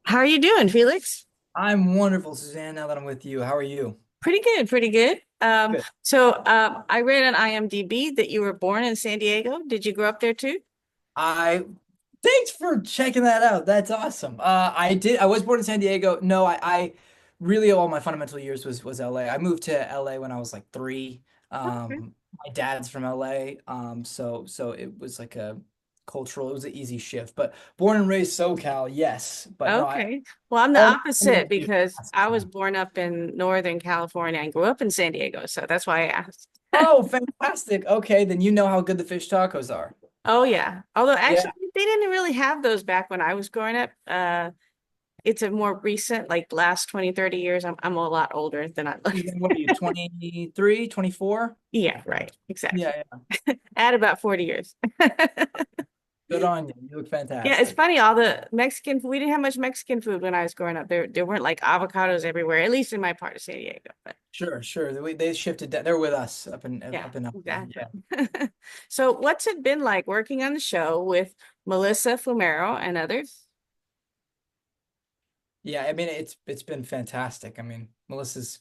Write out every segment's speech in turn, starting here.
How are you doing, Felix? I'm wonderful, Suzanne, now that I'm with you. How are you? Pretty good, pretty good. Good. I read on IMDb that you were born in San Diego. Did you grow up there too? I Thanks for checking that out. That's awesome. I was born in San Diego. No, I really all my fundamental years was LA. I moved to LA when I was like 3. Okay. My dad's from LA. So it was like a cultural, it was an easy shift. But born and raised SoCal, yes. But no, I Okay. Well, I'm the all my opposite fundamental years because passed. I was born up in Northern California and grew up in San Diego, so that's why I asked. Oh, fantastic. Okay, then you know how good the fish tacos are. Oh yeah. Although Yeah. actually they didn't really have those back when I was growing up. It's a more recent, like last 20, 30 years. I'm a lot older than I look. What are you, 23, 24? Yeah, right. Exactly. Yeah, yeah. Add about 40 years. Good on you. You look Yeah, it's fantastic. funny, all the Mexican food, we didn't have much Mexican food when I was growing up. There weren't like avocados everywhere, at least in my part of San Diego. But Sure, sure. They shifted that. They're with us yeah, up in LA. exactly. Yeah. So what's it been like working on the show with Melissa Fumero and others? Yeah, I mean it's been fantastic. I mean, Melissa's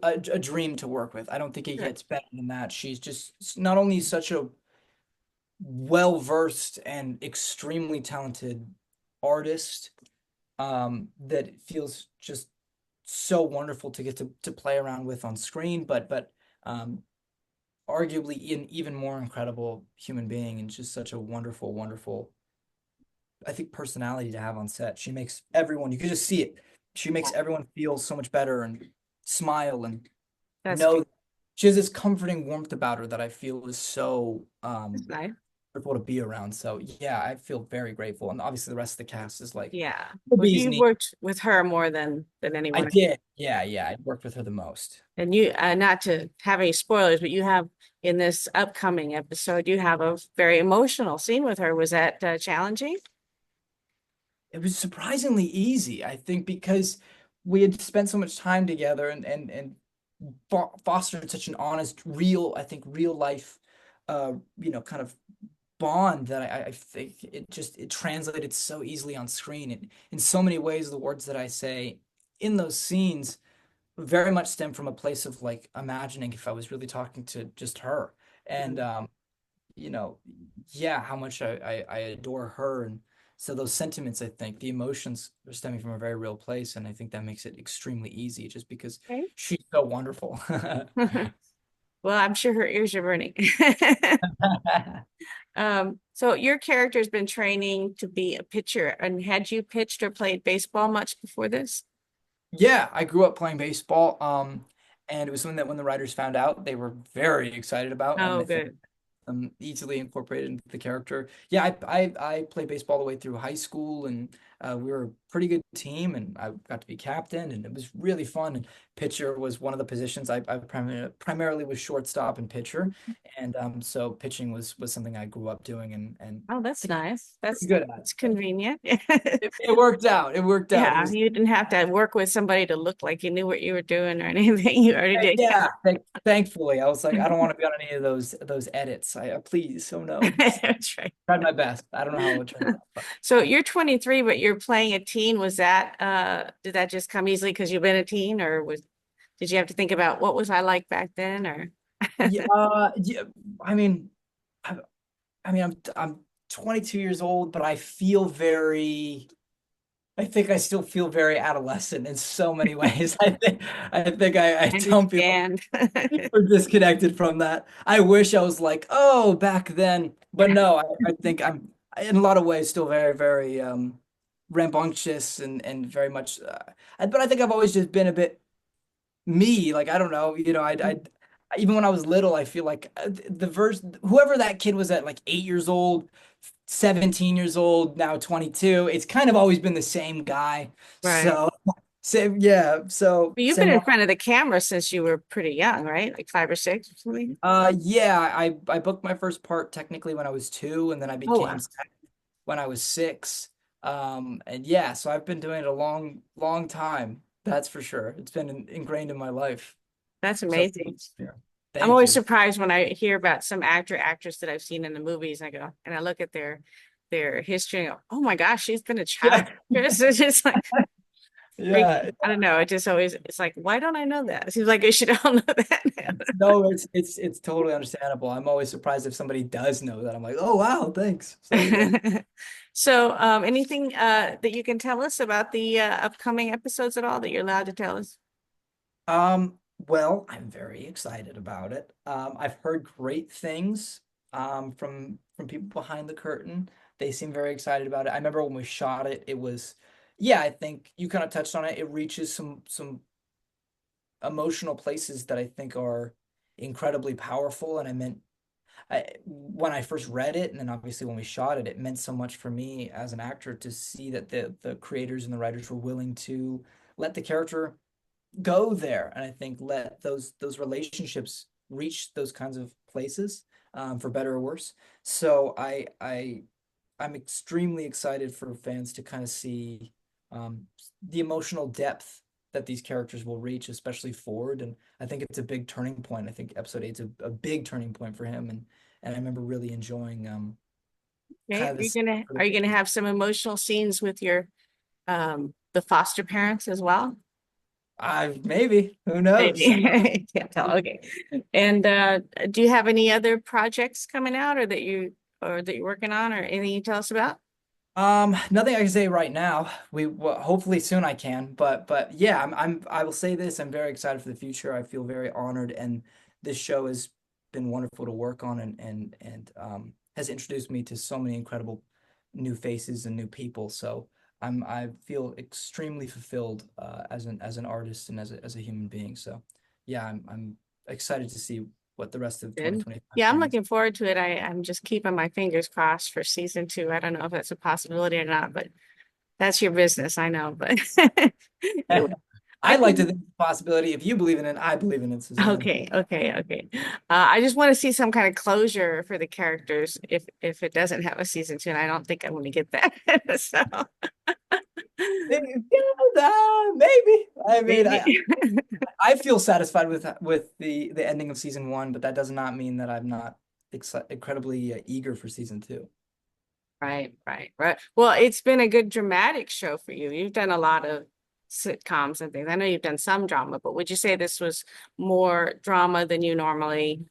a dream to work with. I don't think it Good. gets better than that. She's just not only such a well-versed and extremely talented artist, that it feels just so wonderful to get to play around with on screen, but um arguably an even more incredible human being and just such a wonderful, wonderful, I think, personality to have on set. She makes everyone, you can just see it. She makes everyone feel so much better and smile and That's good. know she has this comforting warmth about her that I feel is so That's nice. wonderful to be around. So yeah, I feel very grateful. And obviously the rest of the cast is like Yeah. the Well, bee's you knees. worked with her more than I anyone. did. Yeah, yeah. I worked with her the most. And you, not to have any spoilers, but you have in this upcoming episode, you have a very emotional scene with her. Was that challenging? It was surprisingly easy, I think, because we had spent so much time together and fostered such an honest, real, I think, real life, kind of bond that I think it translated so easily on screen. And in so many ways, the words that I say in those scenes very much stem from a place of like imagining if I was really talking to just her. And you know, yeah, how much I adore her. And so those sentiments, I think, the emotions are stemming from a very real place. And I think that makes it extremely easy just because Okay. she's so wonderful. Well, I'm sure her ears are burning. So your character's been training to be a pitcher, and had you pitched or played baseball much before this? Yeah, I grew up playing baseball. And it was something that when the writers found out, they were very excited about. And Oh, I think good. easily incorporated into the character. Yeah, I played baseball all the way through high school, and we were a pretty good team, and I got to be captain, and it was really fun. And pitcher was one of the positions. I primarily was shortstop and pitcher, and so pitching was something I grew up doing, and Oh, that's nice. pretty good at That's it. convenient. It worked out. It worked out. It Yeah, was you didn't have to work with somebody to look like you knew what you were doing or anything. You already did. yeah. Thankfully, I was like, I don't want to be on any of those edits. Please, oh no. That's right. Tried my best. I don't know how it would turn out, but So you're 23, but you're playing a teen. Was that did that just come easily because you've been a teen, or was did you have to think about what was I like back then, or yeah, yeah. I mean, I, I'm 22 years old, but I think I still feel very adolescent in so many ways. I I don't feel understand? super disconnected from that. I wish I was like, oh, back then, but no, I think I'm in a lot of ways still very, very rambunctious and very much. But I think I've always just been a bit me. Like I don't know, I even when I was little, I feel like the verse whoever that kid was at like 8 years old, 17 years old, now 22. It's kind of always been the same guy. Right. So same, yeah. So But you've been same. in front of the camera since you were pretty young, right? Like 5 or 6 or something. Yeah, I booked my first part technically when I was 2, and then I Oh became wow, set when I was 6. And yeah, so I've been doing it a long, long time. That's for sure. It's been ingrained in my life. that's So amazing. yeah, I'm thank always you. surprised when I hear about some actor, actress that I've seen in the movies. I go and I look at their their history and go, oh my gosh, she's been a child Yeah, actress. It's just like yeah. freaky. I don't know. It just always, it's like, why don't I know that? It seems like I should all know that No, it's totally understandable. I'm always surprised if somebody does know that. I'm like, oh wow, thanks. So yeah. now. So, anything that you can tell us about the upcoming episodes at all that you're allowed to tell us? Well, I'm very excited about it. I've heard great things from people behind the curtain. They seem very excited about it. I remember when we shot it, it was, yeah, I think you kind of touched on it. It reaches some emotional places that I think are incredibly powerful. And when I first read it, and then obviously when we shot it, it meant so much for me as an actor to see that the creators and the writers were willing to let the character go there, and I think let those relationships reach those kinds of places, for better or worse. So I'm extremely excited for fans to kind of see the emotional depth that these characters will reach, especially Ford. And I think it's a big turning point. I think episode eight's a big turning point for him, and I remember really enjoying Okay. kind of this. Are you gonna have some emotional scenes with your the foster parents as well? I maybe, who Maybe. knows? Can't tell. Okay. And do you have any other projects coming out or that you're working on or anything you tell us about? Nothing I can say right now. Well, hopefully soon I can, but yeah, I will say this, I'm very excited for the future. I feel very honored, and this show has been wonderful to work on, and has introduced me to so many incredible new faces and new people. So I feel extremely fulfilled as an artist and as a human being. So yeah, I'm excited to see what the rest of Good. 2025 Yeah, I'm brings. looking forward to it. I'm just keeping my fingers crossed for season two. I don't know if that's a possibility or not, but that's your business. I know, but anyway, I I'd like to think think it's a possibility. If you believe in it, I believe in it, Suzanne. okay. I just want to see some kind of closure for the characters if it doesn't have a season two, and I don't think I'm going to get that. So Yeah, maybe. I mean, maybe. I feel satisfied with the ending of season one, but that does not mean that I'm not incredibly eager for season two. Right. Well, it's been a good dramatic show for you. You've done a lot of sitcoms and things. I know you've done some drama, but would you say this was more drama than you normally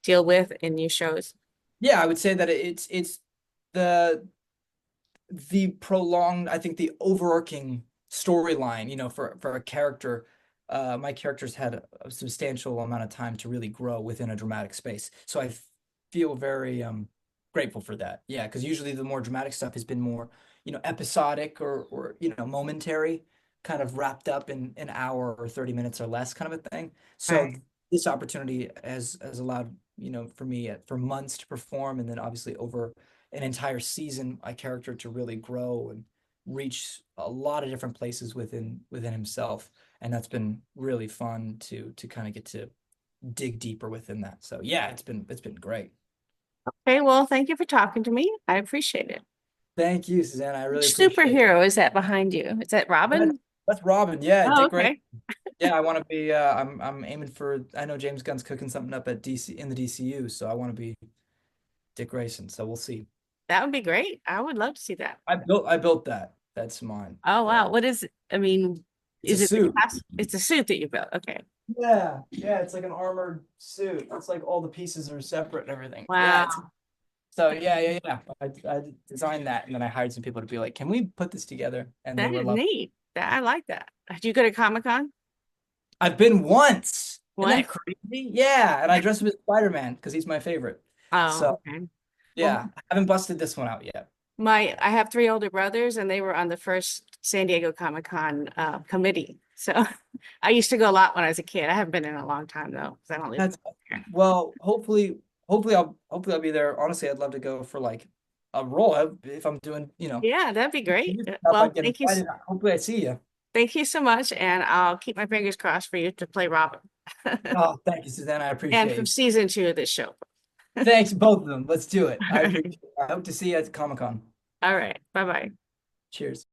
deal with in your shows? Yeah, I would say that it's the the prolonged, I think the overarching storyline, for a character, my characters had a substantial amount of time to really grow within a dramatic space. So I feel very grateful for that. Yeah, because usually the more dramatic stuff has been more, episodic or momentary, kind of wrapped up in an hour or 30 minutes or less kind of a thing. So Right. this opportunity has allowed, for me for months to perform, and then obviously over an entire season, a character to really grow and reach a lot of different places within himself, and that's been really fun to kind of get to dig deeper within that. So yeah, it's been great. Okay, well, thank you for talking to me. I appreciate it. Thank you, Suzanne. I really Which appreciate it. superhero is that behind you? Is that That, Robin? that's Robin. Yeah, Oh, Dick Grayson. okay. Yeah, I want to be. I'm aiming for. I know James Gunn's cooking something up at DC in the DCU, so I want to be Dick Grayson. So we'll see. That would be great. I would love to see that. I built that. That's mine. Oh, Yeah, wow. What is it? I mean, it's a is it the suit. class? It's a suit that you built. Okay. Yeah, it's like an armored suit. It's like all the pieces are separate and everything. Yeah, it's Wow. so yeah. I designed that, and then I hired some people to be like, "Can we put this together?" And they That were is love. neat. I like that. Do you go to Comic-Con I've been once. Isn't that once? crazy? Yeah, and I dressed up as Spider-Man because he's my favorite. Oh, So okay. Well, yeah, I haven't busted this one out yet. I have three older brothers and they were on the first San Diego Comic-Con committee. So I used to go a lot when I was a kid. I haven't been in a long time though, because I don't live That's here. well, hopefully I'll be there. Honestly, I'd love to go for like a role if I'm doing, Yeah, that'd be great. stuff. Well, I'd get invited. Hopefully, I see you. thank you so much, and I'll keep my fingers crossed for you to play Robin. Oh, thank you, Suzanne. I And appreciate from you. season two of this show. Thanks, both of them. Let's do it. All I right. appreciate it. I hope to see you at Comic-Con. All right. Bye-bye. Cheers.